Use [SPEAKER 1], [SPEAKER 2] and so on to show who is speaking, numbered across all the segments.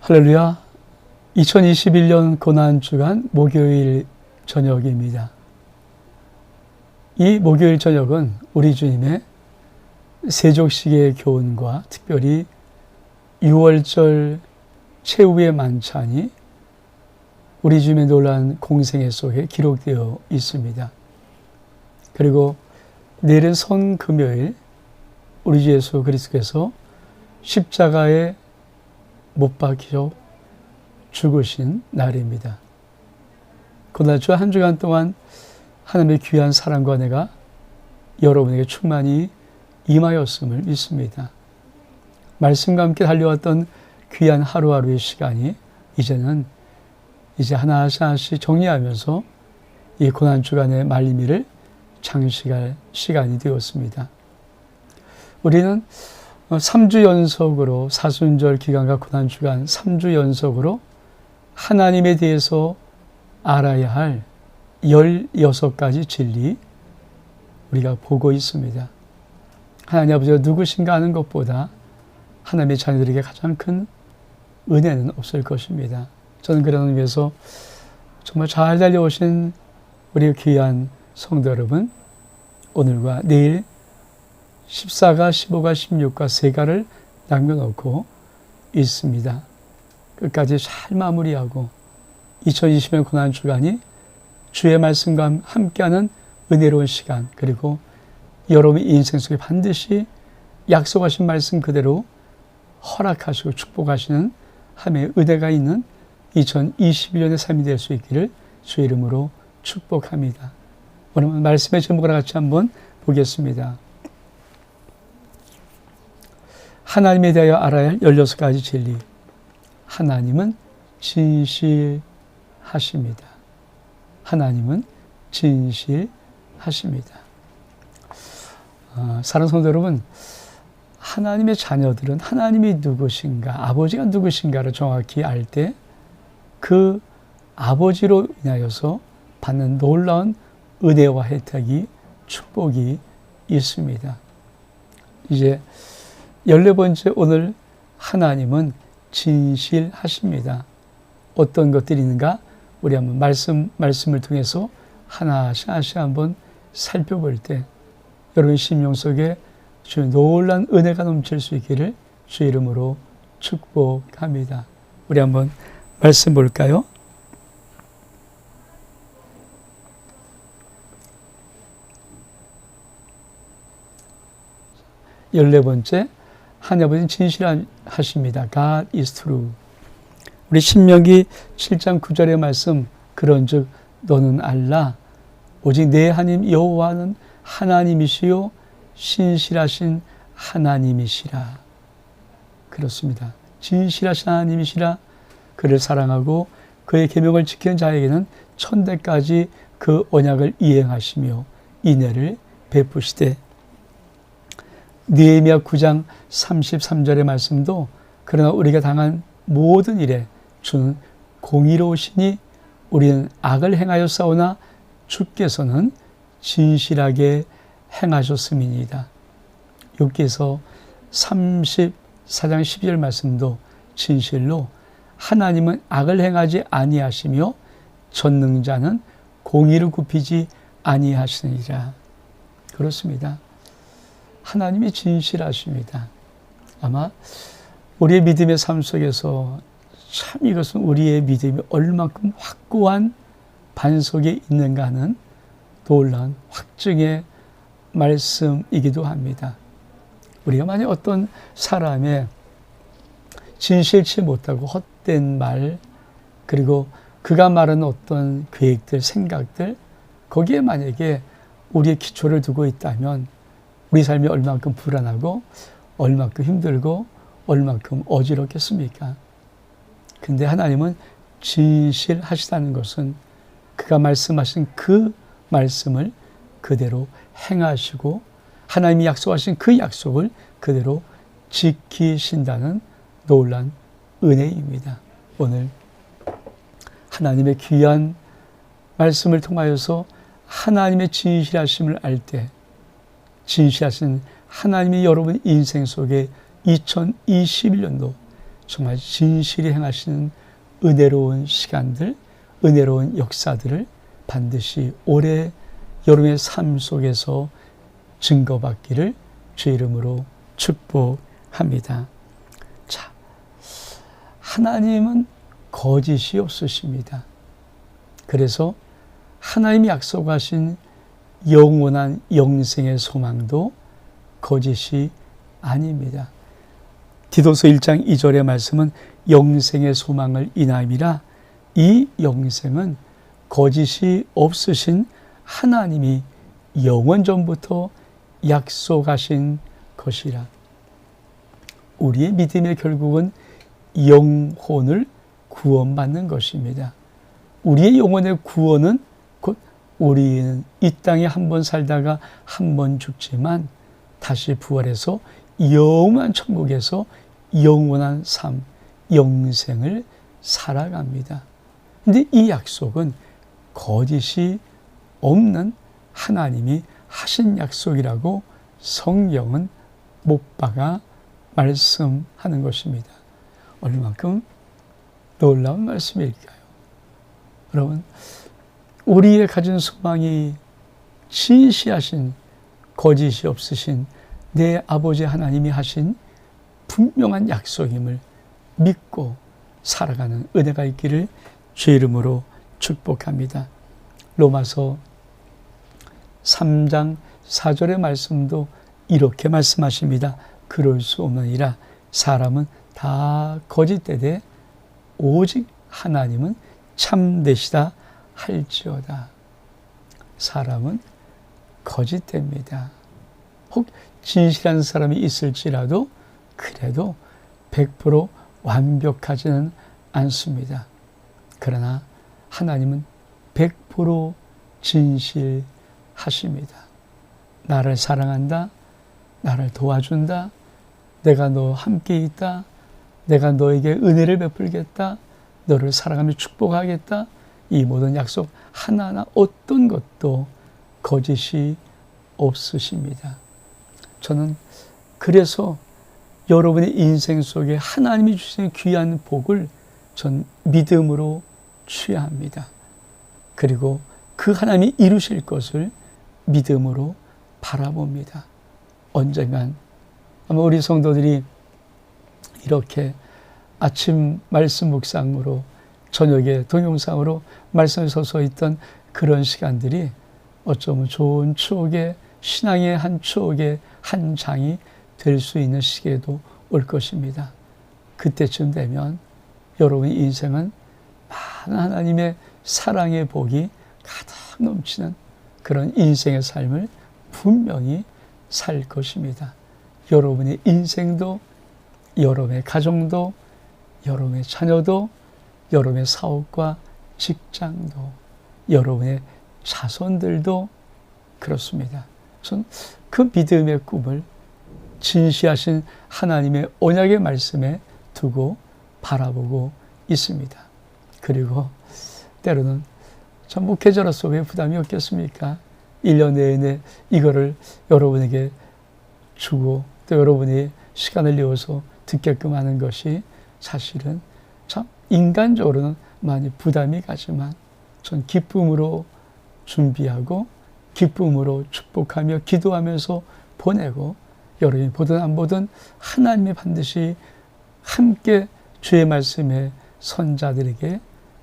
[SPEAKER 1] 할렐루야. 2021년 고난주간 목요일 저녁입니다. 이 목요일 저녁은 우리 주님의 세족식의 교훈과 특별히 6월절 최후의 만찬이 우리 주님의 놀라운 공생애 속에 기록되어 있습니다. 그리고 내일은 손금요일 우리 주 예수 그리스도께서 십자가에 못 박혀 죽으신 날입니다. 고난주 한 주간 동안 하나님의 귀한 사랑과 은혜가 여러분에게 충만히 임하였음을 믿습니다. 말씀과 함께 달려왔던 귀한 하루하루의 시간이 이제 하나씩 정리하면서 이 고난주간의 말미를 장식할 시간이 되었습니다. 우리는 3주 연속으로 사순절 기간과 고난주간 3주 연속으로 하나님에 대해서 알아야 할 16가지 진리 우리가 보고 있습니다. 하나님 아버지가 누구신가 하는 것보다 하나님의 자녀들에게 가장 큰 은혜는 없을 것입니다. 저는 그런 의미에서 정말 잘 달려오신 우리 귀한 성도 여러분, 오늘과 내일 14가, 15가, 16가 세 가를 남겨놓고 있습니다. 끝까지 잘 마무리하고 2020년 고난주간이 주의 말씀과 함께하는 은혜로운 시간, 그리고 여러분의 인생 속에 반드시 약속하신 말씀 그대로 허락하시고 축복하시는 하나님의 은혜가 있는 2021년의 삶이 될 수 있기를 주의 이름으로 축복합니다. 오늘 말씀의 제목을 같이 한번 보겠습니다. 하나님에 대하여 알아야 할 16가지 진리. 하나님은 진실하십니다. 하나님은 진실하십니다. 사랑하는 성도 여러분, 하나님의 자녀들은 하나님이 누구신가, 아버지가 누구신가를 정확히 알 때 그 아버지로 인하여서 받는 놀라운 은혜와 혜택이, 축복이 있습니다. 이제 14번째 오늘 하나님은 진실하십니다. 어떤 것들이 있는가 우리 한번 말씀을 통해서 하나씩 한번 살펴볼 때 여러분 심령 속에 주의 놀라운 은혜가 넘칠 수 있기를 주의 이름으로 축복합니다. 우리 한번 말씀 볼까요? 열네 하나님 아버지는 진실하십니다. God is true. 우리 신명기 7장 9절의 말씀, 그런즉 너는 알라 오직 내 하나님 여호와는 하나님이시요 신실하신 하나님이시라. 그렇습니다. 진실하신 하나님이시라. 그를 사랑하고 그의 계명을 지키는 자에게는 천대까지 그 언약을 이행하시며 인애를 베푸시되, 느헤미야 9장 33절의 말씀도 그러나 우리가 당한 모든 일에 주는 공의로우시니 우리는 악을 행하여 싸우나 주께서는 진실하게 행하셨음이니이다. 욥기서 34장 12절 말씀도 진실로 하나님은 악을 행하지 아니하시며 전능자는 공의를 굽히지 아니하시니라. 그렇습니다. 하나님이 진실하십니다. 아마 우리의 믿음의 삶 속에서 참 이것은 우리의 믿음이 얼만큼 확고한 반석에 있는가 하는 놀라운 확증의 말씀이기도 합니다. 우리가 만약 어떤 사람의 진실치 못하고 헛된 말, 그리고 그가 말하는 어떤 계획들, 생각들, 거기에 만약에 우리의 기초를 두고 있다면 우리 삶이 얼만큼 불안하고 얼만큼 힘들고 얼만큼 어지럽겠습니까? 근데 하나님은 진실하시다는 것은 그가 말씀하신 그 말씀을 그대로 행하시고 하나님이 약속하신 그 약속을 그대로 지키신다는 놀라운 은혜입니다. 오늘 하나님의 귀한 말씀을 통하여서 하나님의 진실하심을 알 때 진실하신 하나님이 여러분 인생 속에 2021년도 정말 진실히 행하시는 은혜로운 시간들, 은혜로운 역사들을 반드시 올해 여러분의 삶 속에서 증거받기를 주의 이름으로 축복합니다. 자, 하나님은 거짓이 없으십니다. 그래서 하나님이 약속하신 영원한 영생의 소망도 거짓이 아닙니다. 디도서 1장 2절의 말씀은 영생의 소망을 인함이라, 이 영생은 거짓이 없으신 하나님이 영원 전부터 약속하신 것이라. 우리의 믿음의 결국은 영혼을 구원받는 것입니다. 우리의 영혼의 구원은 곧 우리는 이 땅에 한 번 살다가 한 번 죽지만 다시 부활해서 영원한 천국에서 영원한 삶, 영생을 살아갑니다. 그런데 이 약속은 거짓이 없는 하나님이 하신 약속이라고 성경은 못 박아 말씀하는 것입니다. 얼마큼 놀라운 말씀일까요? 여러분, 우리의 가진 소망이 진시하신, 거짓이 없으신 내 아버지 하나님이 하신 분명한 약속임을 믿고 살아가는 은혜가 있기를 주의 이름으로 축복합니다. 로마서 3장 4절의 말씀도 이렇게 말씀하십니다. 그럴 수 없느니라. 사람은 다 거짓되되 오직 하나님은 참되시다 할지어다. 사람은 거짓됩니다. 혹 진실한 사람이 있을지라도 그래도 100% 완벽하지는 않습니다. 그러나 하나님은 100% 진실하십니다. 나를 사랑한다, 나를 도와준다, 내가 너와 함께 있다, 내가 너에게 은혜를 베풀겠다, 너를 사랑하며 축복하겠다, 이 모든 약속 하나하나 어떤 것도 거짓이 없으십니다. 저는 그래서 여러분의 인생 속에 하나님이 주신 귀한 복을 전 믿음으로 취합니다. 그리고 그 하나님이 이루실 것을 믿음으로 바라봅니다. 언젠간 아마 우리 성도들이 이렇게 아침 말씀 묵상으로, 저녁에 동영상으로 말씀에 서서 있던 그런 시간들이 어쩌면 좋은 추억의, 신앙의 한 추억의 한 장이 될 수 있는 시기에도 올 것입니다. 그때쯤 되면 여러분의 인생은 많은 하나님의 사랑의 복이 가득 넘치는 그런 인생의 삶을 분명히 살 것입니다. 여러분의 인생도, 여러분의 가정도, 여러분의 자녀도, 여러분의 사업과 직장도, 여러분의 자손들도 그렇습니다. 전 그 믿음의 꿈을 진시하신 하나님의 언약의 말씀에 두고 바라보고 있습니다. 그리고 때로는 전 목회자로서 왜 부담이 없겠습니까? 1년 내내 이거를 여러분에게 주고 또 여러분이 시간을 내어서 듣게끔 하는 것이 사실은 참 인간적으로는 많이 부담이 가지만 전 기쁨으로 준비하고 기쁨으로 축복하며 기도하면서 보내고, 여러분이 보든 안 보든 하나님이 반드시 함께 주의 말씀에 선자들에게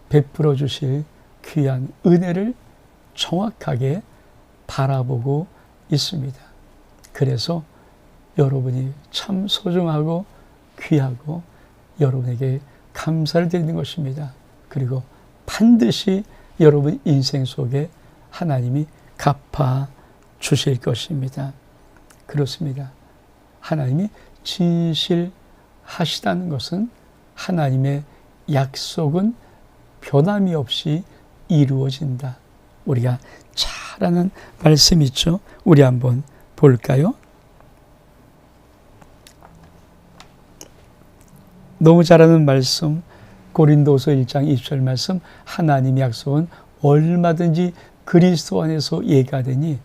[SPEAKER 1] 베풀어 주실 귀한 은혜를 정확하게 바라보고 있습니다. 그래서 여러분이 참 소중하고 귀하고 여러분에게 감사를 드리는 것입니다. 그리고 반드시 여러분 인생 속에 하나님이 갚아 주실 것입니다. 그렇습니다. 하나님이 진실하시다는 것은 하나님의 약속은 변함이 없이 이루어진다. 우리가 잘 아는 말씀 있죠? 우리 한번 볼까요? 너무 잘 아는 말씀, 고린도서 1장 20절 말씀, 하나님의 약속은 얼마든지 그리스도 안에서 예가되니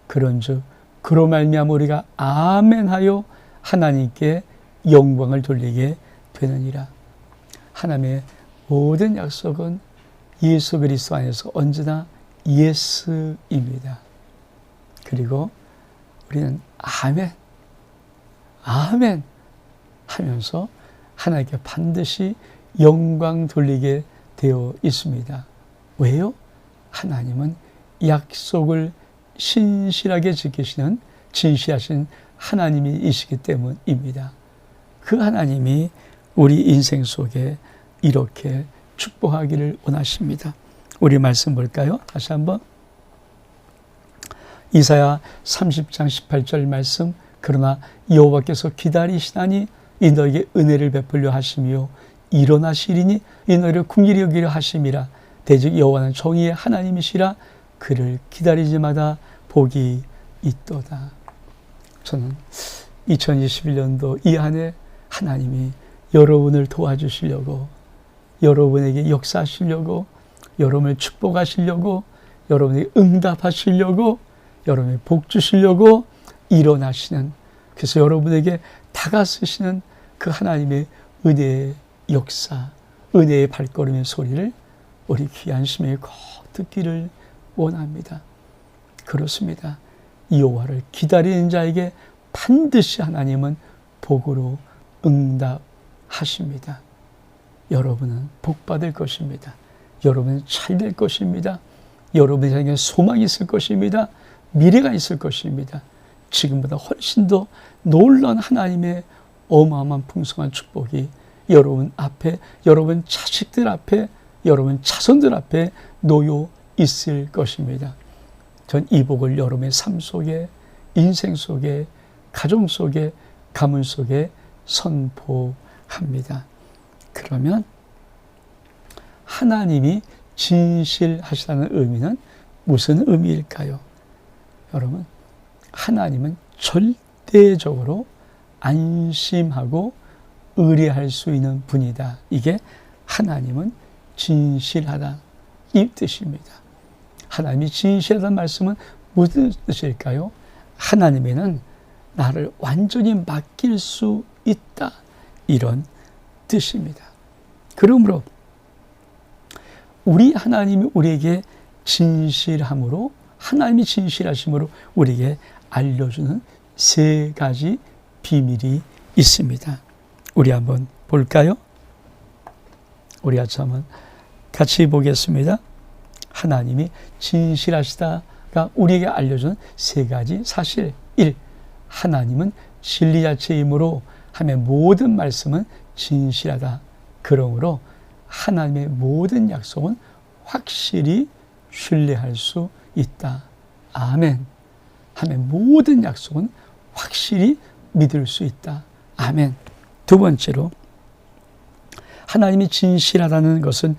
[SPEAKER 1] 그런즉 그로 말미암아 우리가 아멘하여 하나님께 영광을 돌리게 되느니라. 하나님의 모든 약속은 예수 그리스도 안에서 언제나 예스입니다. 그리고 우리는 아멘, 아멘 하면서 하나님께 반드시 영광 돌리게 되어 있습니다. 왜요? 하나님은 약속을 신실하게 지키시는 진실하신 하나님이시기 때문입니다. 그 하나님이 우리 인생 속에 이렇게 축복하기를 원하십니다. 우리 말씀 볼까요? 다시 한번. 이사야 30장 18절 말씀. 그러나 여호와께서 기다리시나니 이 너에게 은혜를 베풀려 하시며 일어나시리니 이 너희를 긍휼히 여기려 하심이라. 대즉 여호와는 정의의 하나님이시라. 그를 기다리지마다 복이 있도다. 저는 2021년도 이 한 해 하나님이 여러분을 도와주시려고, 여러분에게 역사하시려고, 여러분을 축복하시려고, 여러분에게 응답하시려고, 여러분에게 복 주시려고 일어나시는, 그래서 여러분에게 다가서시는 그 하나님의 은혜의 역사, 은혜의 발걸음의 소리를 우리 귀한 심령이 꼭 듣기를 원합니다. 그렇습니다. 여호와를 기다리는 자에게 반드시 하나님은 복으로 응답하십니다. 여러분은 복받을 것입니다. 여러분은 잘 될 것입니다. 여러분에게 소망이 있을 것입니다. 미래가 있을 것입니다. 지금보다 훨씬 더 놀라운 하나님의 어마어마한 풍성한 축복이 여러분 앞에, 여러분 자식들 앞에, 여러분 자손들 앞에 놓여 있을 것입니다. 전 이 복을 여러분의 삶 속에, 인생 속에, 가정 속에, 가문 속에 선포합니다. 그러면 하나님이 진실하시다는 의미는 무슨 의미일까요? 여러분, 하나님은 절대적으로 안심하고 의뢰할 수 있는 분이다. 이게 하나님은 진실하다, 이 뜻입니다. 하나님이 진실하다는 말씀은 무슨 뜻일까요? 하나님에는 나를 완전히 맡길 수 있다, 이런 뜻입니다. 그러므로 우리 하나님이 우리에게 진실함으로, 하나님이 진실하심으로 우리에게 알려주는 세 가지 비밀이 있습니다. 우리 한번 볼까요? 우리 한번 같이 보겠습니다. 하나님이 진실하시다가 우리에게 알려주는 세 가지 사실. 1. 하나님은 진리 자체이므로 하나님의 모든 말씀은 진실하다. 그러므로 하나님의 모든 약속은 확실히 신뢰할 수 있다. 아멘. 하나님의 모든 약속은 확실히 믿을 수 있다. 아멘. 두 번째로, 하나님이 진실하다는 것은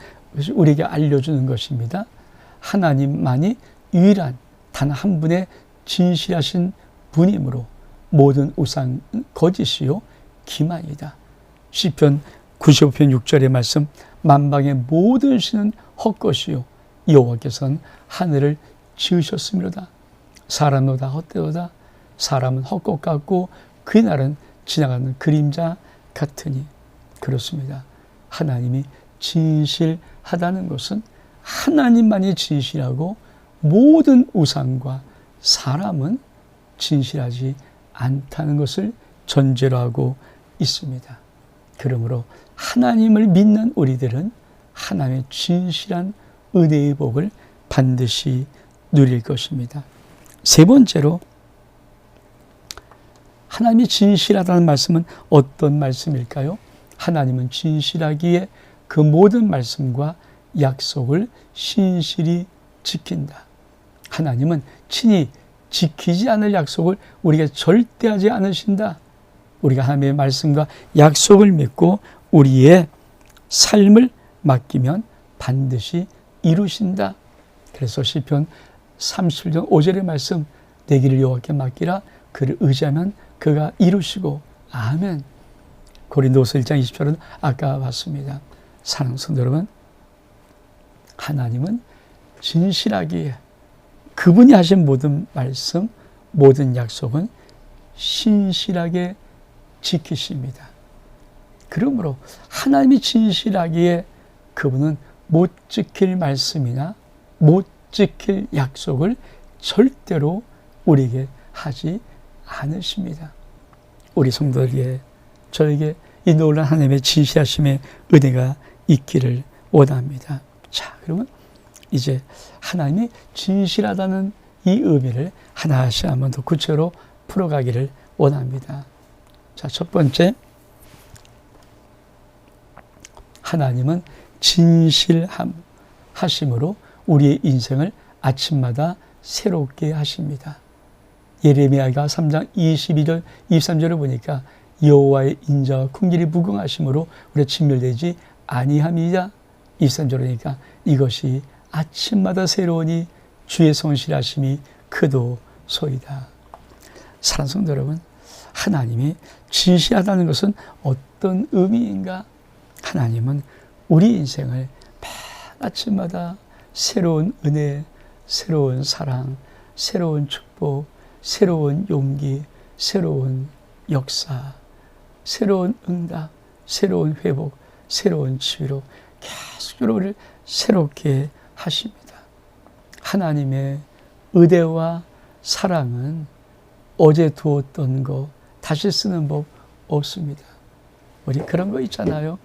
[SPEAKER 1] 우리에게 알려주는 것입니다. 하나님만이 유일한 단 한 분의 진실하신 분이므로 모든 우상은 거짓이요 기만이다. 시편 95편 6절의 말씀, 만방의 모든 신은 헛것이요 여호와께서는 하늘을 지으셨음이로다. 사람보다 헛되도다. 사람은 헛것 같고 그의 날은 지나가는 그림자 같으니. 그렇습니다. 하나님이 진실하다는 것은 하나님만이 진실하고 모든 우상과 사람은 진실하지 않다는 것을 전제로 하고 있습니다. 그러므로 하나님을 믿는 우리들은 하나님의 진실한 은혜의 복을 반드시 누릴 것입니다. 세 번째로, 하나님이 진실하다는 말씀은 어떤 말씀일까요? 하나님은 진실하기에 그 모든 말씀과 약속을 신실히 지킨다. 하나님은 친히 지키지 않을 약속을 우리에게 절대 하지 않으신다. 우리가 하나님의 말씀과 약속을 믿고 우리의 삶을 맡기면 반드시 이루신다. 그래서 시편 37장 5절의 말씀, 내 길을 여호와께 맡기라. 그를 의지하면 그가 이루시고. 아멘. 고린도서 1장 20절은 아까 봤습니다. 사랑하는 성도 여러분, 하나님은 진실하기에 그분이 하신 모든 말씀, 모든 약속은 신실하게 지키십니다. 그러므로 하나님이 진실하기에 그분은 못 지킬 말씀이나 못 지킬 약속을 절대로 우리에게 하지 않으십니다. 우리 성도에게, 저에게 이 놀라운 하나님의 진실하심의 은혜가 있기를 원합니다. 자, 그러면 이제 하나님이 진실하다는 이 의미를 하나씩 한번 더 구체로 풀어가기를 원합니다. 자, 첫 번째, 하나님은 진실하심으로 우리의 인생을 아침마다 새롭게 하십니다. 예레미야가 3장 22절, 23절을 보니까 여호와의 인자와 궁길이 무궁하심으로 우리가 진멸되지 아니함이다. 23절을 보니까 이것이 아침마다 새로우니 주의 성실하심이 크도소이다. 사랑하는 성도 여러분, 하나님이 진실하다는 것은 어떤 의미인가? 하나님은 우리 인생을 매일 아침마다 새로운 은혜, 새로운 사랑, 새로운 축복, 새로운 용기, 새로운 역사, 새로운 응답, 새로운 회복, 새로운 치유로 계속적으로 우리를 새롭게 하십니다. 하나님의 의대와 사랑은 어제 두었던 거 다시 쓰는 법 없습니다. 우리 그런 거 있잖아요.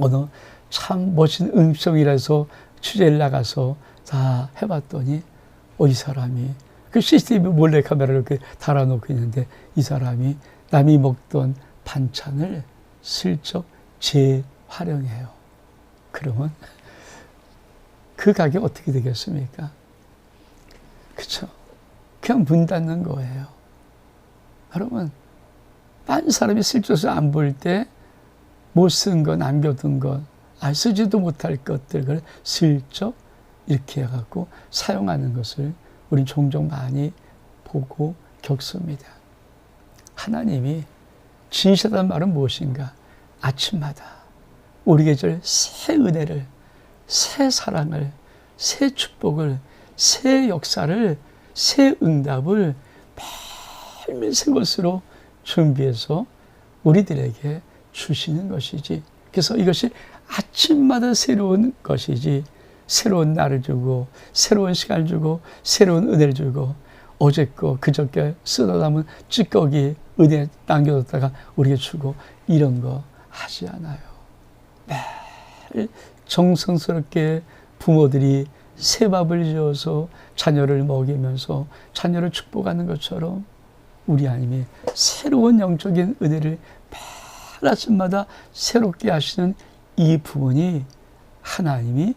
[SPEAKER 1] 어느 참 멋진 음성이라서 취재를 나가서 다 해봤더니 이 사람이 그 CCTV 몰래카메라를 이렇게 달아놓고 있는데 이 사람이 남이 먹던 반찬을 슬쩍 재활용해요. 그러면 그 가게 어떻게 되겠습니까? 그렇죠? 그냥 문 닫는 거예요. 여러분, 많은 사람이 슬쩍 안 볼 때 못 쓴 거, 남겨둔 것, 쓰지도 못할 것들을 슬쩍 이렇게 해갖고 사용하는 것을 우린 종종 많이 보고 겪습니다. 하나님이 진실하다는 말은 무엇인가? 아침마다 우리에게 줄 새 은혜를, 새 사랑을, 새 축복을, 새 역사를, 새 응답을 매일매일 새 것으로 준비해서 우리들에게 주시는 것이지. 그래서 이것이 아침마다 새로운 것이지, 새로운 날을 주고 새로운 시간을 주고 새로운 은혜를 주고 어제 거 그저께 쓰다 남은 찌꺼기 은혜 남겨뒀다가 우리에게 주고 이런 거 하지 않아요. 매일 정성스럽게 부모들이 새 밥을 지어서 자녀를 먹이면서 자녀를 축복하는 것처럼 우리 하나님이 새로운 영적인 은혜를 매일 아침마다 새롭게 하시는 이 부분이 하나님이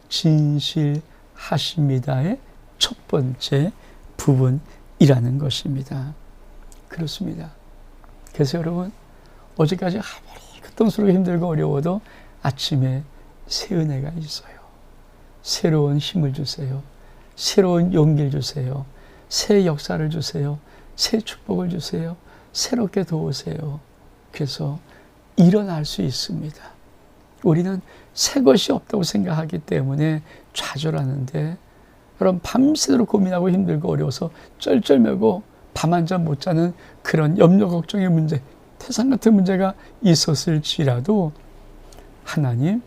[SPEAKER 1] 진실하십니다의 첫 번째 부분이라는 것입니다. 그렇습니다. 그래서 여러분, 어제까지 아무리 고통스럽고 힘들고 어려워도 아침에 새 은혜가 있어요. 새로운 힘을 주세요. 새로운 용기를 주세요. 새 역사를 주세요. 새 축복을 주세요. 새롭게 도우세요. 그래서 일어날 수 있습니다. 우리는 새 것이 없다고 생각하기 때문에 좌절하는데, 여러분, 밤새도록 고민하고 힘들고 어려워서 쩔쩔매고 밤 한 잠 못 자는 그런 염려 걱정의 문제, 태산 같은 문제가 있었을지라도 하나님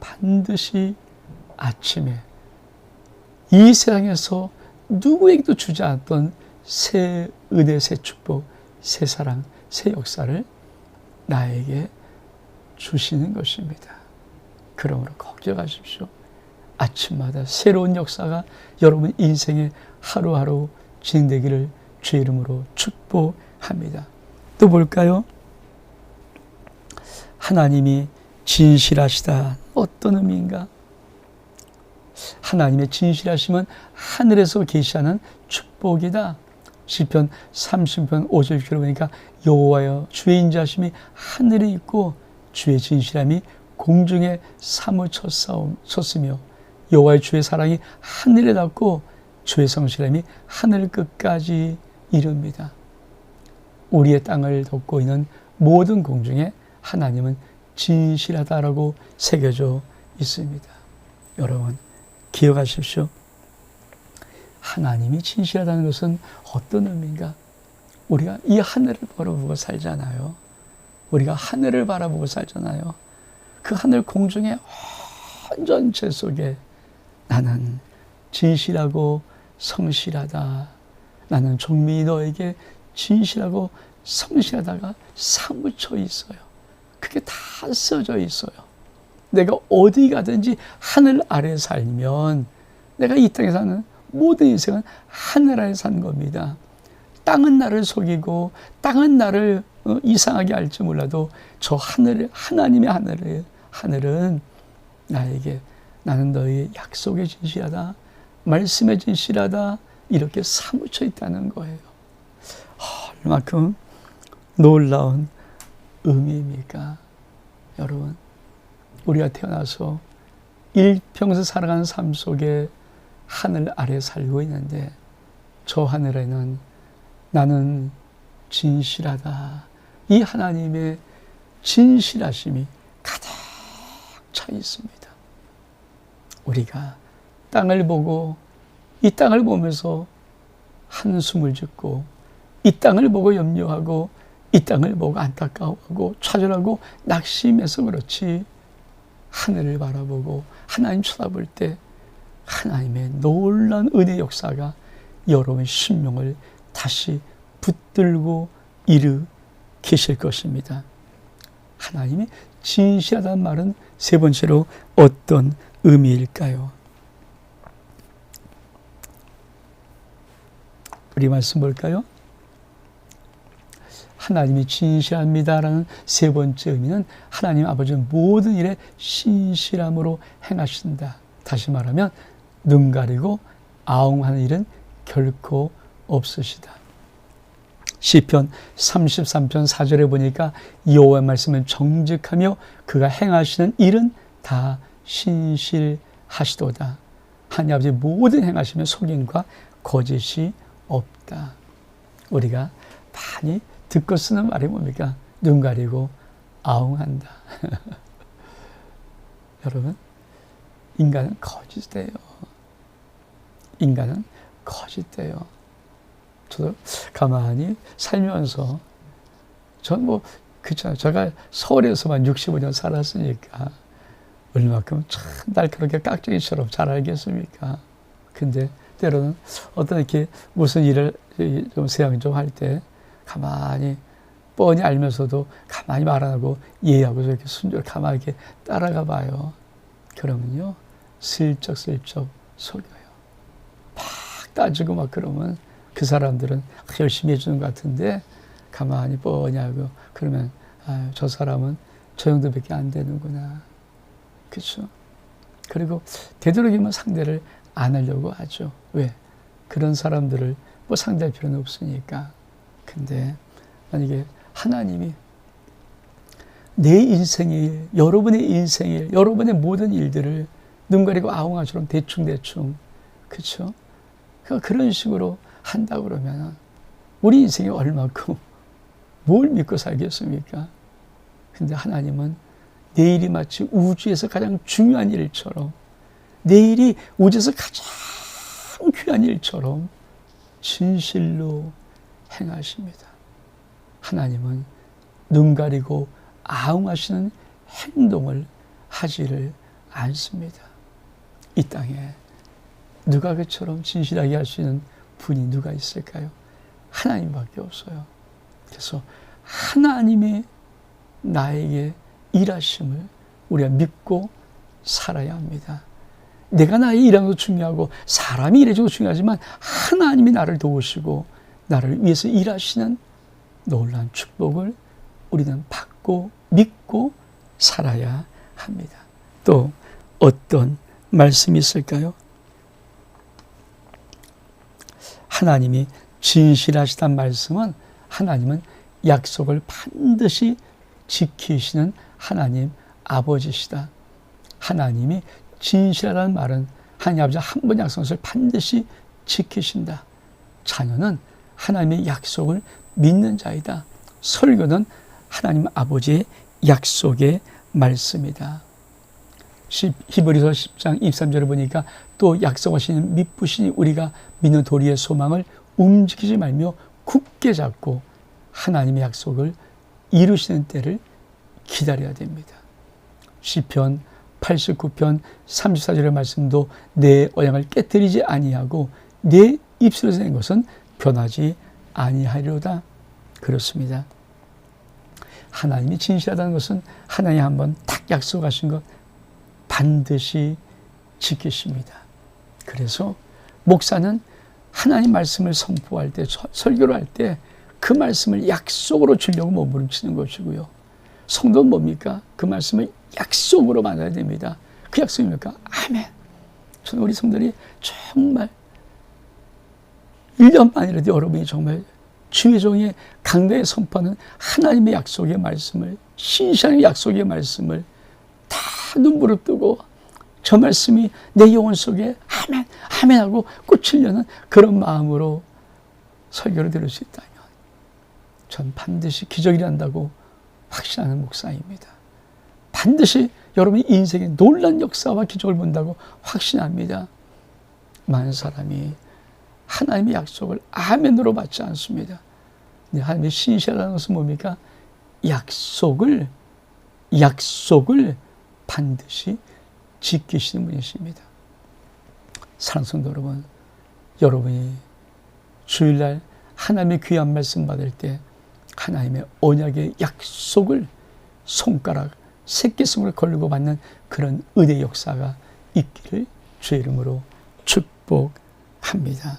[SPEAKER 1] 반드시 아침에 이 세상에서 누구에게도 주지 않았던 새 은혜, 새 축복, 새 사랑, 새 역사를 나에게 주시는 것입니다. 그러므로 걱정하십시오. 아침마다 새로운 역사가 여러분 인생에 하루하루 진행되기를 주의 이름으로 축복합니다. 또 볼까요? 하나님이 진실하시다. 어떤 의미인가? 하나님의 진실하심은 하늘에서 계시하는 축복이다. 시편 30편 5절 보니까 여호와여 주의 인자하심이 하늘에 있고 주의 진실함이 공중에 사무쳤으며 여호와의 주의 사랑이 하늘에 닿고 주의 성실함이 하늘 끝까지 이릅니다. 우리의 땅을 덮고 있는 모든 공중에 하나님은 진실하다라고 새겨져 있습니다. 여러분, 기억하십시오. 하나님이 진실하다는 것은 어떤 의미인가? 우리가 이 하늘을 바라보고 살잖아요. 우리가 하늘을 바라보고 살잖아요. 그 하늘 공중의 온 전체 속에 나는 진실하고 성실하다. 나는 종민이 너에게 진실하고 성실하다가 사무쳐 있어요. 그게 다 써져 있어요. 내가 어디 가든지 하늘 아래 살면 내가 이 땅에 사는 모든 인생은 하늘 아래 산 겁니다. 땅은 나를 속이고 땅은 나를 이상하게 할지 몰라도 저 하늘, 하나님의 하늘은 나에게 나는 너의 약속에 진실하다, 말씀에 진실하다 이렇게 사무쳐 있다는 거예요. 얼마큼 놀라운 의미입니까? 여러분, 우리가 태어나서 일평생 살아가는 삶 속에 하늘 아래 살고 있는데 저 하늘에는 나는 진실하다. 이 하나님의 진실하심이 가득 차 있습니다. 우리가 땅을 보고 이 땅을 보면서 한숨을 짓고 이 땅을 보고 염려하고 이 땅을 보고 안타까워하고 좌절하고 낙심해서 그렇지, 하늘을 바라보고 하나님 쳐다볼 때 하나님의 놀라운 은혜 역사가 여러분의 심령을 다시 붙들고 일으키실 것입니다. 하나님이 진실하다는 말은 세 번째로 어떤 의미일까요? 우리 말씀 볼까요? 하나님이 진실합니다라는 세 번째 의미는 하나님 아버지는 모든 일에 신실함으로 행하신다. 다시 말하면 눈 가리고 아웅하는 일은 결코 없으시다. 시편 33편 4절에 보니까 여호와의 말씀은 정직하며 그가 행하시는 일은 다 신실하시도다. 하나님 아버지 모든 행하시면 속임과 거짓이 없다. 우리가 많이 듣고 쓰는 말이 뭡니까? 눈 가리고 아웅한다. 여러분, 인간은 거짓돼요. 인간은 거짓돼요. 저도 가만히 살면서 전 그렇잖아요. 제가 서울에서만 65년 살았으니까 얼마큼 참 날카롭게 깍쟁이처럼 잘 알겠습니까? 근데 때로는 어떤 이렇게 무슨 일을 좀 세상 좀 할 때 가만히 뻔히 알면서도 가만히 말 안 하고 예의하고 이렇게 순조롭게 가만히 이렇게 따라가 봐요. 그러면요, 슬쩍 속여요. 막 따지고 막 그러면 그 사람들은 열심히 해주는 것 같은데 가만히 뻔히 하고 그러면 아유, 저 사람은 저 정도밖에 안 되는구나. 그렇죠? 그리고 되도록이면 상대를 안 하려고 하죠. 왜? 그런 사람들을 뭐 상대할 필요는 없으니까. 근데 만약에 하나님이 내 인생의 일, 여러분의 인생의 일, 여러분의 모든 일들을 눈 가리고 아웅아처럼 대충, 그렇죠? 그런 식으로 한다 그러면 우리 인생이 얼마큼 뭘 믿고 살겠습니까? 근데 하나님은 내일이 마치 우주에서 가장 중요한 일처럼, 내일이 우주에서 가장 귀한 일처럼 진실로 행하십니다. 하나님은 눈 가리고 아웅하시는 행동을 하지를 않습니다. 이 땅에 누가 그처럼 진실하게 할 수 있는 분이 누가 있을까요? 하나님밖에 없어요. 그래서 하나님의 나에게 일하심을 우리가 믿고 살아야 합니다. 내가 나의 일하는 것도 중요하고 사람이 일해주는 것도 중요하지만 하나님이 나를 도우시고 나를 위해서 일하시는 놀라운 축복을 우리는 받고 믿고 살아야 합니다. 또 어떤 말씀이 있을까요? 하나님이 진실하시다는 말씀은 하나님은 약속을 반드시 지키시는 하나님 아버지시다. 하나님이 진실하다는 말은 하나님 아버지 한 번 약속을 반드시 지키신다. 자녀는 하나님의 약속을 믿는 자이다. 설교는 하나님 아버지의 약속의 말씀이다. 히브리서 10장 23절을 보니까 또 약속하시는 믿으시니 우리가 믿는 도리의 소망을 움직이지 말며 굳게 잡고 하나님의 약속을 이루시는 때를 기다려야 됩니다. 시편 89편 34절의 말씀도 내 언약을 깨뜨리지 아니하고 내 입술에서 낸 것은 변하지 아니하리로다. 그렇습니다. 하나님이 진실하다는 것은 하나님이 한번 딱 약속하신 것 반드시 지키십니다. 그래서 목사는 하나님 말씀을 선포할 때, 설교를 할 때 그 말씀을 약속으로 주려고 몸부림치는 것이고요. 성도는 뭡니까? 그 말씀을 약속으로 만나야 됩니다. 그 약속입니까? 아멘. 저는 우리 성도들이 정말 1년만이라도 여러분이 정말 주의 종의 강단에 선포하는 하나님의 약속의 말씀을, 신실한 약속의 말씀을 다 눈물을 뜨고 저 말씀이 내 영혼 속에 아멘, 아멘 하고 꽂히려는 그런 마음으로 설교를 들을 수 있다면 전 반드시 기적이 난다고 확신하는 목사입니다. 반드시 여러분의 인생에 놀라운 역사와 기적을 본다고 확신합니다. 많은 사람이 하나님의 약속을 아멘으로 받지 않습니다. 하나님의 신실하다는 것은 뭡니까? 약속을 반드시 지키시는 분이십니다. 사랑하는 성도 여러분, 여러분이 주일날 하나님의 귀한 말씀 받을 때 하나님의 언약의 약속을 손가락, 새끼손을 걸고 받는 그런 은혜의 역사가 있기를 주의 이름으로 축복합니다.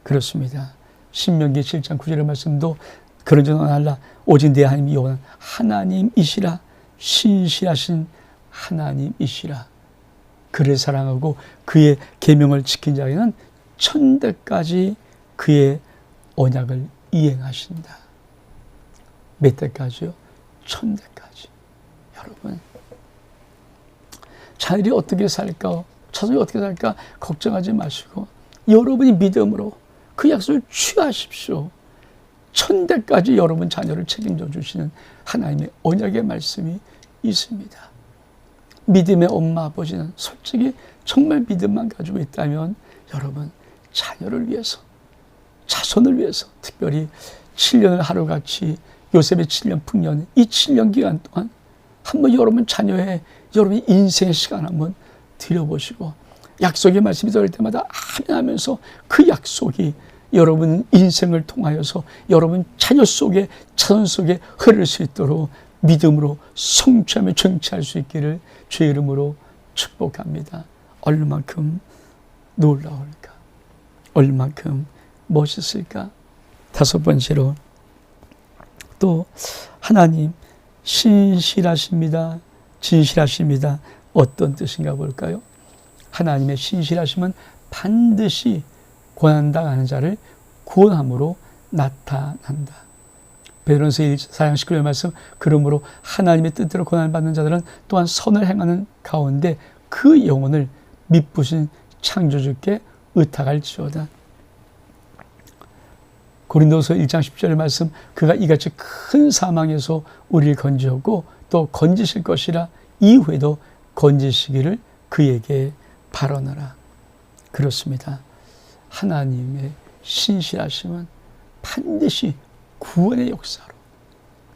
[SPEAKER 1] 그렇습니다. 신명기 7장 9절의 말씀도 그런 줄은 알라 오직 내 하나님 여호와는 하나님이시라 신실하신 하나님이시라. 그를 사랑하고 그의 계명을 지킨 자에게는 천대까지 그의 언약을 이행하신다. 몇 대까지요? 천대까지. 여러분, 자녀들이 어떻게 살까? 자손이 어떻게 살까? 걱정하지 마시고 여러분이 믿음으로 그 약속을 취하십시오. 천대까지 여러분 자녀를 책임져 주시는 하나님의 언약의 말씀이 있습니다. 믿음의 엄마 아버지는 솔직히 정말 믿음만 가지고 있다면 여러분 자녀를 위해서, 자손을 위해서, 특별히 7년을 하루같이 요셉의 7년 풍년, 이 7년 기간 동안 한번 여러분 자녀의 여러분의 인생의 시간 한번 드려보시고 약속의 말씀이 들을 때마다 아멘 하면서 그 약속이 여러분 인생을 통하여서 여러분 자녀 속에, 자손 속에 흐를 수 있도록 믿음으로 성취하며 정치할 수 있기를 주의 이름으로 축복합니다. 얼마만큼 놀라울까? 얼마만큼 멋있을까? 다섯 번째로 또 하나님 신실하십니다. 진실하십니다. 어떤 뜻인가 볼까요? 하나님의 신실하심은 반드시 고난당하는 자를 구원함으로 나타난다. 베드로전서 4장 19절 말씀, 그러므로 하나님의 뜻대로 고난을 받는 자들은 또한 선을 행하는 가운데 그 영혼을 미쁘신 창조주께 의탁할지어다. 고린도서 1장 10절 말씀, 그가 이같이 큰 사망에서 우리를 건지었고 또 건지실 것이라 이후에도 건지시기를 그에게 바라노라. 그렇습니다. 하나님의 신실하심은 반드시 구원의 역사로,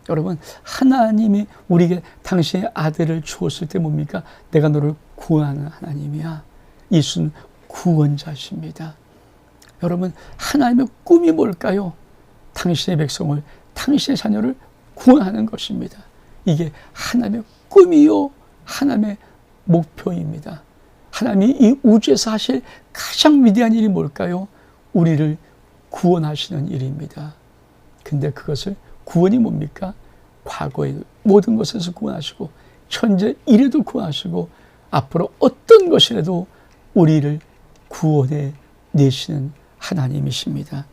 [SPEAKER 1] 여러분 하나님이 우리에게 당신의 아들을 주었을 때 뭡니까? 내가 너를 구원하는 하나님이야. 예수는 구원자십니다. 여러분 하나님의 꿈이 뭘까요? 당신의 백성을, 당신의 자녀를 구원하는 것입니다. 이게 하나님의 꿈이요 하나님의 목표입니다. 하나님이 이 우주에서 하실 가장 위대한 일이 뭘까요? 우리를 구원하시는 일입니다. 근데 그것을, 구원이 뭡니까? 과거의 모든 것에서 구원하시고 현재 일에도 구원하시고 앞으로 어떤 것이라도 우리를 구원해 내시는 하나님이십니다.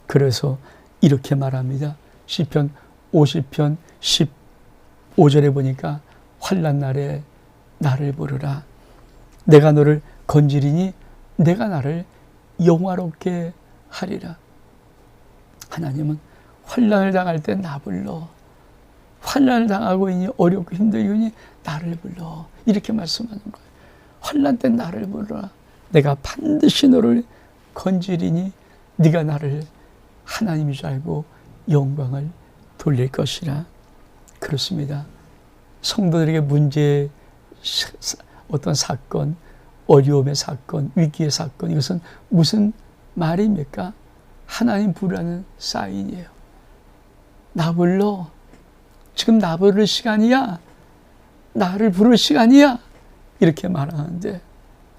[SPEAKER 1] 그래서 이렇게 말합니다. 시편 50편 15절에 보니까 환난 날에 나를 부르라. 내가 너를 건지리니 내가 나를 영화롭게 하리라. 하나님은 환난을 당할 때 나 불러. 환난을 당하고 있니 어렵고 힘들니 나를 불러. 이렇게 말씀하는 거예요. 환난 때 나를 불러라. 내가 반드시 너를 건지리니 네가 나를 하나님인 줄 알고 영광을 돌릴 것이라. 그렇습니다. 성도들에게 문제, 어떤 사건, 어려움의 사건, 위기의 사건, 이것은 무슨 말입니까? 하나님 부르는 사인이에요. 나 불러. 지금 나 부를 시간이야. 나를 부를 시간이야. 이렇게 말하는데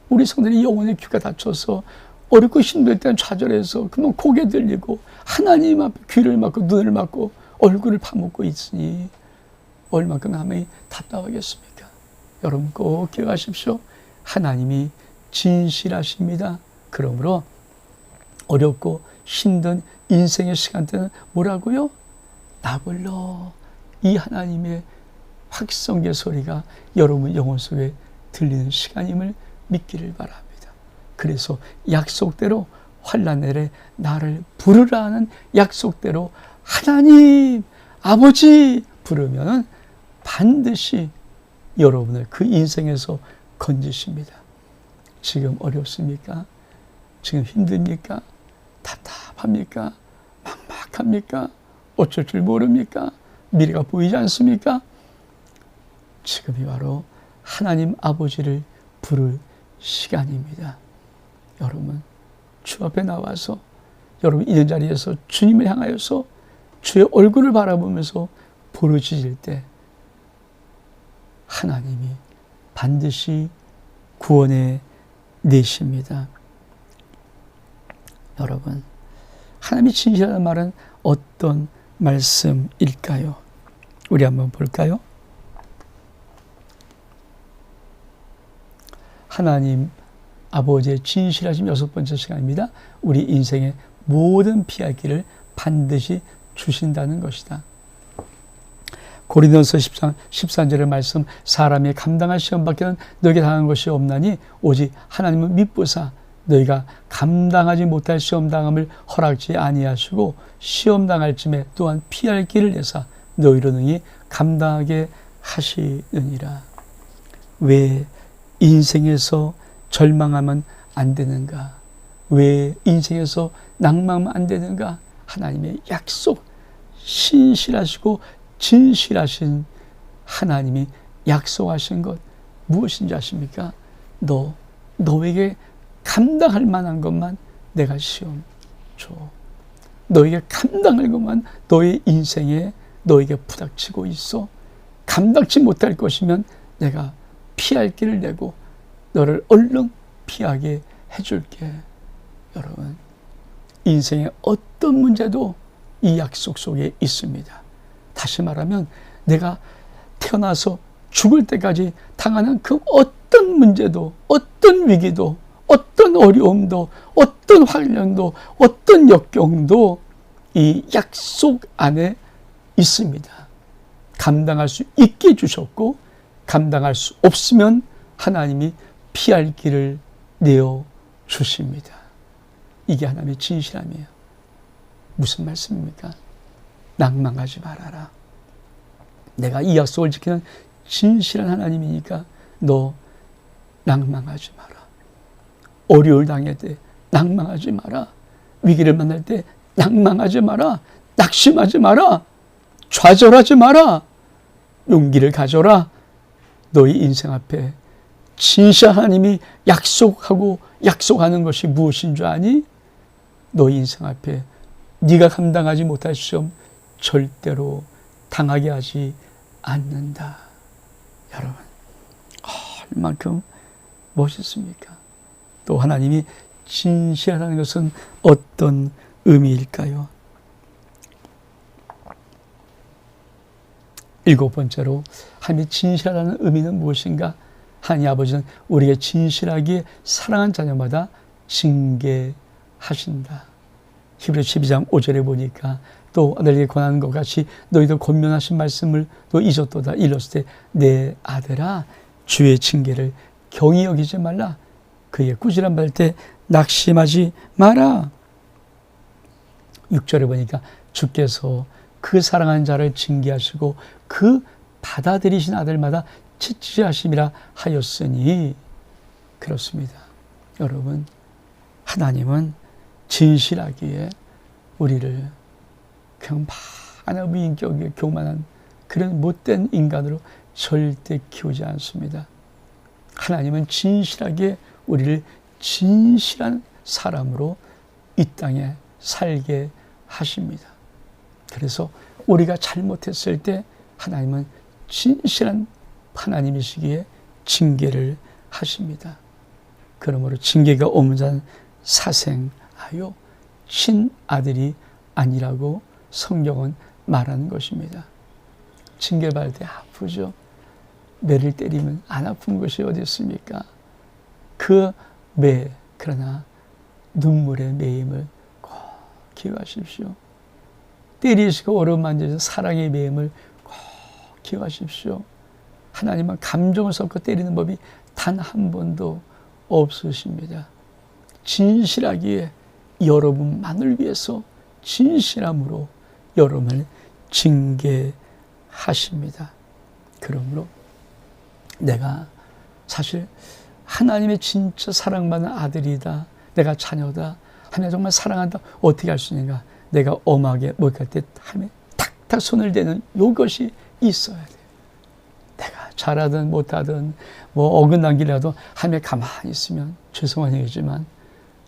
[SPEAKER 1] 우리 성도들이 영혼의 귀가 닫혀서 어렵고 힘들 때는 좌절해서 그만 고개 들리고 하나님 앞에 귀를 막고 눈을 막고 얼굴을 파묻고 있으니 얼마큼 마음이 답답하겠습니까? 여러분 꼭 기억하십시오. 하나님이 진실하십니다. 그러므로 어렵고 힘든 인생의 시간대는 뭐라고요? 나 불러. 이 하나님의 확성의 소리가 여러분 영혼 속에 들리는 시간임을 믿기를 바랍니다. 그래서 약속대로 환난 내래 나를 부르라 하는 약속대로 하나님 아버지 부르면 반드시 여러분을 그 인생에서 건지십니다. 지금 어렵습니까? 지금 힘듭니까? 답답합니까? 막막합니까? 어쩔 줄 모릅니까? 미래가 보이지 않습니까? 지금이 바로 하나님 아버지를 부를 시간입니다. 여러분 주 앞에 나와서 여러분 있는 자리에서 주님을 향하여서 주의 얼굴을 바라보면서 부르짖을 때 하나님이 반드시 구원해 내십니다. 여러분 하나님이 진실하다는 말은 어떤 말씀일까요? 우리 한번 볼까요? 하나님 아버지의 진실하심 6번째 시간입니다. 우리 인생의 모든 피할 길을 반드시 주신다는 것이다. 고린도서 10장 13절의 말씀 사람이 감당할 시험밖에는 너에게 당한 것이 없나니 오직 하나님은 미쁘사 너희가 감당하지 못할 시험당함을 허락지 아니하시고 시험당할 쯤에 또한 피할 길을 내사 너희로 능히 감당하게 하시느니라. 왜 인생에서 절망하면 안 되는가? 왜 인생에서 낭망하면 안 되는가? 하나님의 약속, 신실하시고 진실하신 하나님이 약속하신 것 무엇인지 아십니까? 너에게 감당할 만한 것만 내가 시험 줘. 너에게 감당할 것만 너의 인생에 너에게 부닥치고 있어. 감당치 못할 것이면 내가 피할 길을 내고 너를 얼른 피하게 해줄게. 여러분 인생의 어떤 문제도 이 약속 속에 있습니다. 다시 말하면 내가 태어나서 죽을 때까지 당하는 그 어떤 문제도 어떤 위기도 어떤 어려움도 어떤 환난도 어떤 역경도 이 약속 안에 있습니다. 감당할 수 있게 해주셨고 감당할 수 없으면 하나님이 피할 길을 내어 주십니다. 이게 하나님의 진실함이에요. 무슨 말씀입니까? 낭망하지 말아라. 내가 이 약속을 지키는 진실한 하나님이니까 너 낭망하지 마라. 어려움을 당할 때 낭망하지 마라. 위기를 만날 때 낭망하지 마라. 낙심하지 마라. 좌절하지 마라. 용기를 가져라. 너희 인생 앞에 진실한 하나님이 약속하고 약속하는 것이 무엇인 줄 아니? 너희 인생 앞에 네가 감당하지 못할 시험 절대로 당하게 하지 않는다. 여러분 얼만큼 멋있습니까? 또 하나님이 진실하다는 것은 어떤 의미일까요? 7번째로 하나님이 진실하다는 의미는 무엇인가? 하나님 아버지는 우리에게 진실하게 사랑한 자녀마다 징계하신다. 히브리서 12장 5절에 보니까 또 아들에게 권하는 것 같이 너희도 권면하신 말씀을 또 잊었도다. 일렀을 때 내 아들아 주의 징계를 경히 여기지 말라. 그의 꾸지람 받을 때 낙심하지 마라. 6절에 보니까 주께서 그 사랑하는 자를 징계하시고 그 받아들이신 아들마다 채찍하심이라 하였으니. 그렇습니다. 여러분 하나님은 진실하기에 우리를 그냥 많은 인격에 교만한 그런 못된 인간으로 절대 키우지 않습니다. 하나님은 진실하게 우리를 진실한 사람으로 이 땅에 살게 하십니다. 그래서 우리가 잘못했을 때 하나님은 진실한 하나님이시기에 징계를 하십니다. 그러므로 징계가 오는 자는 사생하여 친아들이 아니라고 성경은 말하는 것입니다. 징계받을 때 아프죠. 매를 때리면 안 아픈 것이 어디 있습니까? 그 매, 그러나 눈물의 매임을 꼭 기억하십시오. 때리시고 오르만져서 사랑의 매임을 꼭 기억하십시오. 하나님은 감정을 섞어 때리는 법이 단 한 번도 없으십니다. 진실하기에 여러분만을 위해서 진실함으로 여러분을 징계하십니다. 그러므로 내가 사실 하나님의 진짜 사랑받는 아들이다, 내가 자녀다, 하나님 정말 사랑한다, 어떻게 할 수 있는가? 내가 엄하게 목할 때 하나님의 탁탁 손을 대는 이것이 있어야 돼요. 내가 잘하든 못하든 뭐 어긋난 길이라도 하나님의 가만히 있으면 죄송한 얘기지만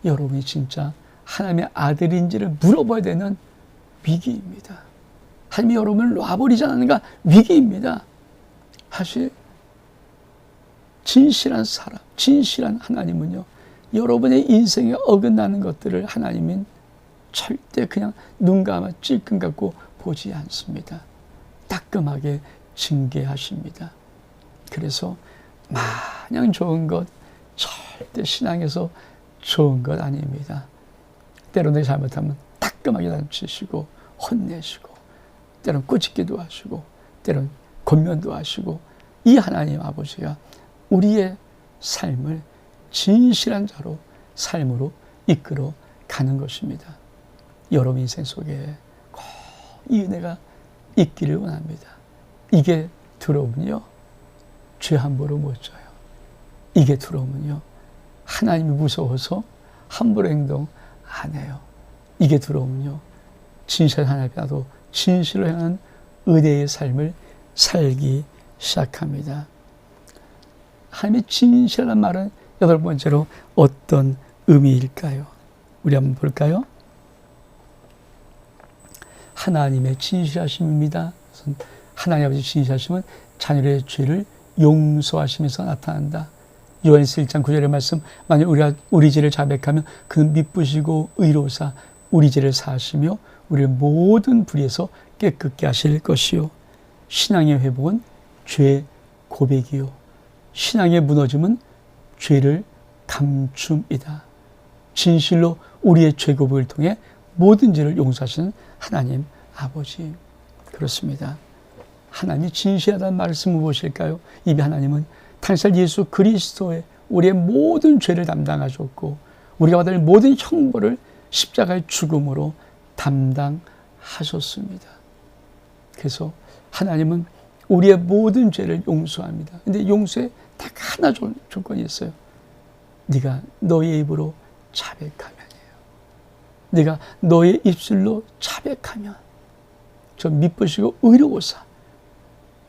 [SPEAKER 1] 여러분이 진짜 하나님의 아들인지를 물어봐야 되는 위기입니다. 하나님이 여러분을 놔버리지 않는가? 위기입니다. 사실 진실한 사람, 진실한 하나님은요, 여러분의 인생에 어긋나는 것들을 하나님은 절대 그냥 눈 감아 찔끔 갖고 보지 않습니다. 따끔하게 징계하십니다. 그래서 마냥 좋은 것 절대 신앙에서 좋은 것 아닙니다. 때로는 내가 잘못하면 따끔하게 단치시고 혼내시고 때로는 꾸짖기도 하시고 때로는 권면도 하시고 이 하나님 아버지가 우리의 삶을 진실한 자로 삶으로 이끌어 가는 것입니다. 여러분 인생 속에 꼭 이 은혜가 있기를 원합니다. 이게 들어오면요, 죄 함부로 못 져요. 이게 들어오면요, 하나님이 무서워서 함부로 행동 안 해요. 이게 들어오면요, 진실한 하나님 나도 진실로 향한 의대의 삶을 살기 시작합니다. 하나님의 진실한 말은 여덟 번째로 어떤 의미일까요? 우리 한번 볼까요? 하나님의 진실하심입니다. 하나님 아버지 진실하심은 자녀의 죄를 용서하시면서 나타난다. 요한일서 1장 9절의 말씀, 만약 우리가 우리 죄를 자백하면 그는 미쁘시고 의로우사 우리 죄를 사하시며 우리를 모든 불의에서 깨끗게 하실 것이요. 신앙의 회복은 죄 고백이요. 신앙의 무너짐은 죄를 감춤이다. 진실로 우리의 죄 고백을 통해 모든 죄를 용서하시는 하나님 아버지. 그렇습니다. 하나님이 진실하다는 말씀은 무엇일까요? 이미 하나님은 당시 예수 그리스도의 우리의 모든 죄를 담당하셨고 우리가 받을 모든 형벌을 십자가의 죽음으로 담당하셨습니다. 그래서 하나님은 우리의 모든 죄를 용서합니다. 근데 용서에 딱 하나 조건이 있어요. 네가 너의 입으로 자백하면이에요. 네가 너의 입술로 자백하면 저 미쁘시고 의로우사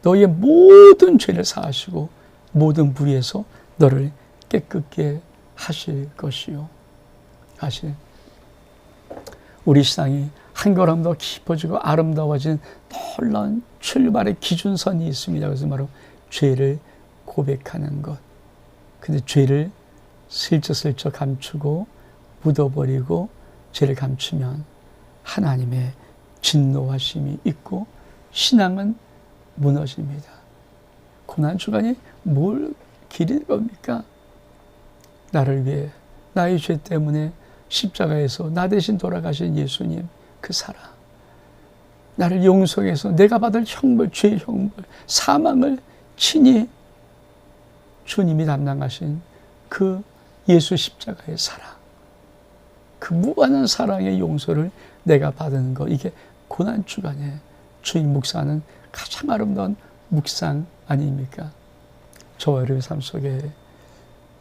[SPEAKER 1] 너의 모든 죄를 사하시고 모든 불의에서 너를 깨끗게 하실 것이요. 사실 우리 신앙이 한 걸음 더 깊어지고 아름다워진 놀라운 출발의 기준선이 있습니다. 그래서 바로 죄를 고백하는 것. 근데 죄를 슬쩍슬쩍 감추고 묻어버리고 죄를 감추면 하나님의 진노하심이 있고 신앙은 무너집니다. 고난주간이 뭘 기린 겁니까? 나를 위해 나의 죄 때문에 십자가에서 나 대신 돌아가신 예수님 그 사랑, 나를 용서해서 내가 받을 형벌, 죄의 형벌, 사망을 친히 주님이 담당하신 그 예수 십자가의 사랑, 그 무한한 사랑의 용서를 내가 받는 것, 이게 고난주간에 주인 묵상하는 가장 아름다운 묵상 아닙니까? 저와 여러분의 삶 속에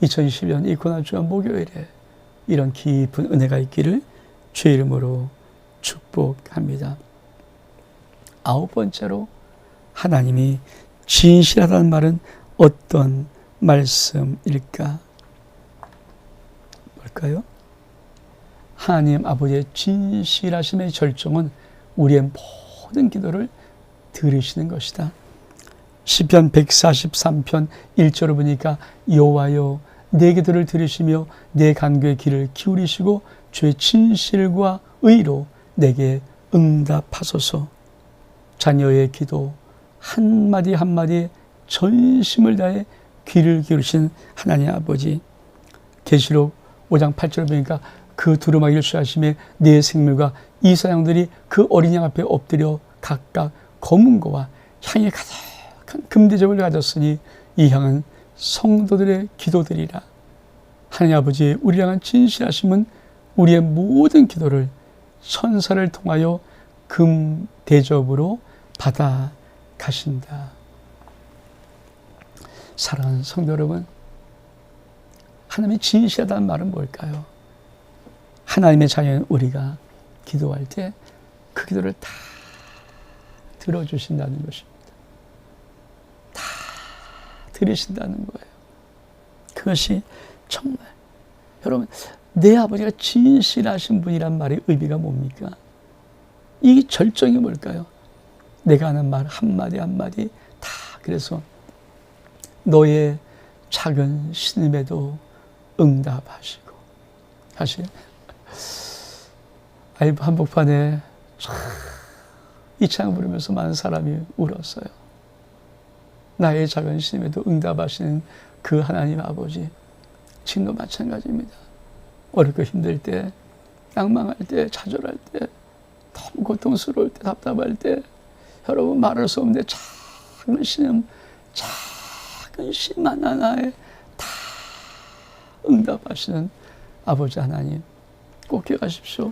[SPEAKER 1] 2020년 이 고난주간 목요일에 이런 깊은 은혜가 있기를 주의 이름으로 축복합니다. 아홉 번째로 하나님이 진실하다는 말은 어떤 말씀일까? 뭘까요? 하나님 아버지의 진실하심의 절정은 우리의 모든 기도를 들으시는 것이다. 시편 143편 1절을 보니까 여호와여 내 기도를 들으시며 내 간구의 귀를 기울이시고 주의 진실과 의로 내게 응답하소서. 자녀의 기도 한마디 한마디에 전심을 다해 귀를 기울이신 하나님 아버지, 계시록 5장 8절을 보니까 그 두루마기를 취하심에 네 생물과 이사장들이 그 어린 양 앞에 엎드려 각각 검은 거와 향이 가득한 금대접을 가졌으니 이 향은 성도들의 기도들이라. 하나님 아버지, 우리를 향한 진실하심은 우리의 모든 기도를 천사를 통하여 금대접으로 받아 가신다. 사랑하는 성도 여러분, 하나님이 진실하다는 말은 뭘까요? 하나님의 자녀인 우리가 기도할 때 그 기도를 다 들어주신다는 것입니다. 다 들으신다는 거예요. 그것이 정말, 여러분, 내 아버지가 진실하신 분이란 말의 의미가 뭡니까? 이 절정이 뭘까요? 내가 하는 말 한마디 한마디 다, 그래서 너의 작은 신음에도 응답하시고. 사실 아이브 한복판에 이 찬양 부르면서 많은 사람이 울었어요. 나의 작은 신음에도 응답하시는 그 하나님 아버지, 지금도 마찬가지입니다. 어렵고 힘들 때, 낭망할 때, 좌절할 때, 너무 고통스러울 때, 답답할 때, 여러분 말할 수 없는데 작은 신음, 작은 심 하나하나에 다 응답하시는 아버지 하나님, 꼭 기억하십시오.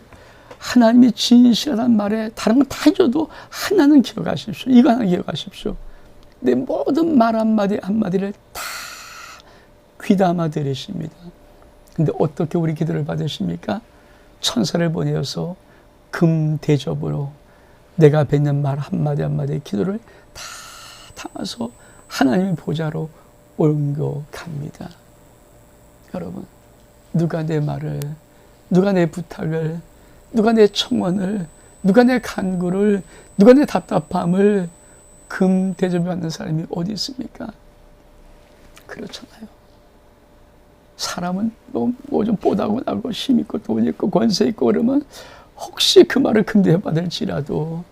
[SPEAKER 1] 하나님이 진실하다는 말에 다른 건 다 해줘도 하나는 기억하십시오. 이거 하나 기억하십시오. 내 모든 말 한마디 한마디를 다 귀담아 들으십니다. 근데 어떻게 우리 기도를 받으십니까? 천사를 보내어서 금대접으로 내가 뱉는 말 한마디 한마디의 기도를 다 담아서 하나님의 보좌로 옮겨갑니다. 여러분, 누가 내 말을, 누가 내 부탁을, 누가 내 청원을, 누가 내 간구를, 누가 내 답답함을 금대접해 받는 사람이 어디 있습니까? 그렇잖아요. 사람은 뭐 좀 뽀다고나고 힘있고 돈 있고 권세 있고 그러면 혹시 그 말을 금대접 받을지라도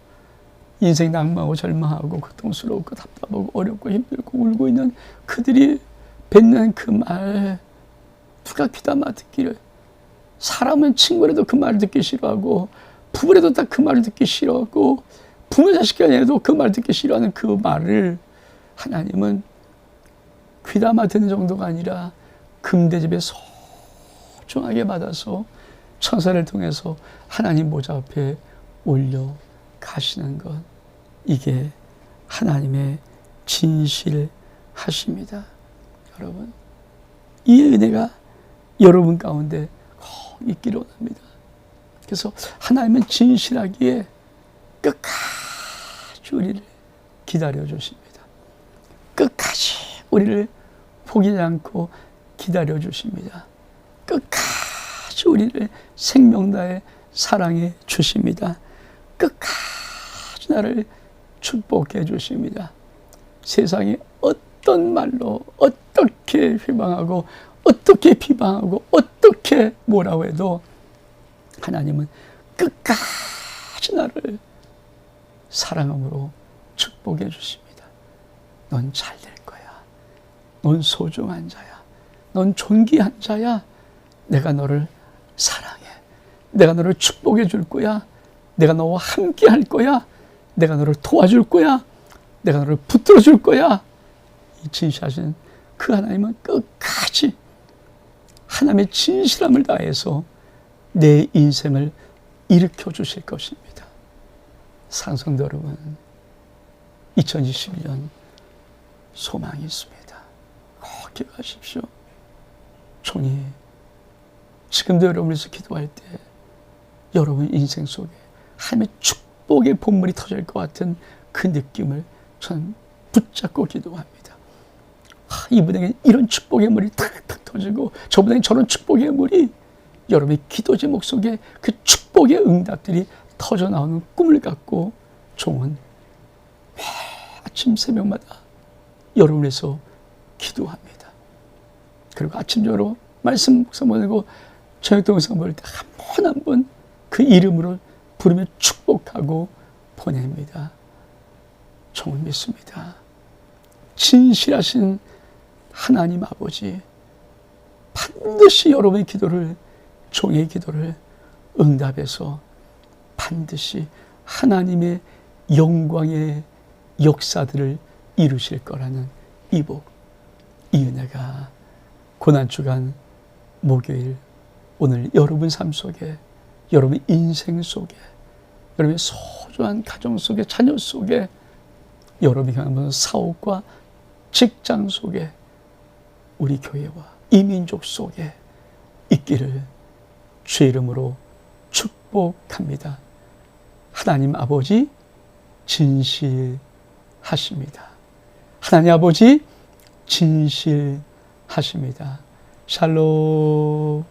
[SPEAKER 1] 인생 낭망하고 절망하고 고통스럽고 답답하고 어렵고 힘들고 울고 있는 그들이 뱉는 그 말 누가 귀담아 듣기를. 사람은 친구라도 그 말을 듣기 싫어하고 부부라도 다 그 말을 듣기 싫어하고 부모 자식이 아니라도 그 말을 듣기 싫어하는 그 말을 하나님은 귀담아 듣는 정도가 아니라 금대접에 소중하게 받아서 천사를 통해서 하나님 보좌 앞에 올려 가시는 것, 이게 하나님의 진실하십니다. 여러분, 이 은혜가 여러분 가운데 꼭 있기를 원합니다. 그래서 하나님은 진실하기에 끝까지 우리를 기다려 주십니다. 끝까지 우리를 포기하지 않고 기다려 주십니다. 끝까지 우리를 생명 다해 사랑해 주십니다. 끝까지 나를 축복해 주십니다. 세상에 어떤 말로 어떻게 휘방하고 어떻게 비방하고 어떻게 뭐라고 해도 하나님은 끝까지 나를 사랑함으로 축복해 주십니다. 넌 잘 될 거야. 넌 소중한 자야. 넌 존귀한 자야. 내가 너를 사랑해. 내가 너를 축복해 줄 거야. 내가 너와 함께 할 거야. 내가 너를 도와줄 거야. 내가 너를 붙들어 줄 거야. 이 진실하신 그 하나님은 끝까지 하나님의 진실함을 다해서 내 인생을 일으켜 주실 것입니다. 상성도 여러분, 2021년 소망이 있습니다. 꼭 기억하십시오. 종이 지금도 여러분께서 기도할 때 여러분 인생 속에 하나님의 축복의 본물이 터질 것 같은 그 느낌을 저는 붙잡고 기도합니다. 이분에게 이런 축복의 물이 탁탁 터지고 저분에게 저런 축복의 물이 여러분의 기도 제목 속에 그 축복의 응답들이 터져 나오는 꿈을 갖고 종은 매 아침 새벽마다 여러분을 위해서 기도합니다. 그리고 아침 저녁으로 말씀 묵상 보내고 저녁 동영상 보낼 때 한 번 그 이름으로 부르며 축복하고 보냅니다. 종은 믿습니다. 진실하신 하나님 아버지 반드시 여러분의 기도를, 종의 기도를 응답해서 반드시 하나님의 영광의 역사들을 이루실 거라는 이 복, 이 은혜가 고난주간 목요일 오늘 여러분 삶 속에, 여러분 인생 속에, 여러분의 소중한 가정 속에, 자녀 속에, 여러분이 하는 사업과 직장 속에, 우리 교회와 이 민족 속에 있기를 주의 이름으로 축복합니다. 하나님 아버지 진실하십니다. 하나님 아버지 진실하십니다. 샬롬.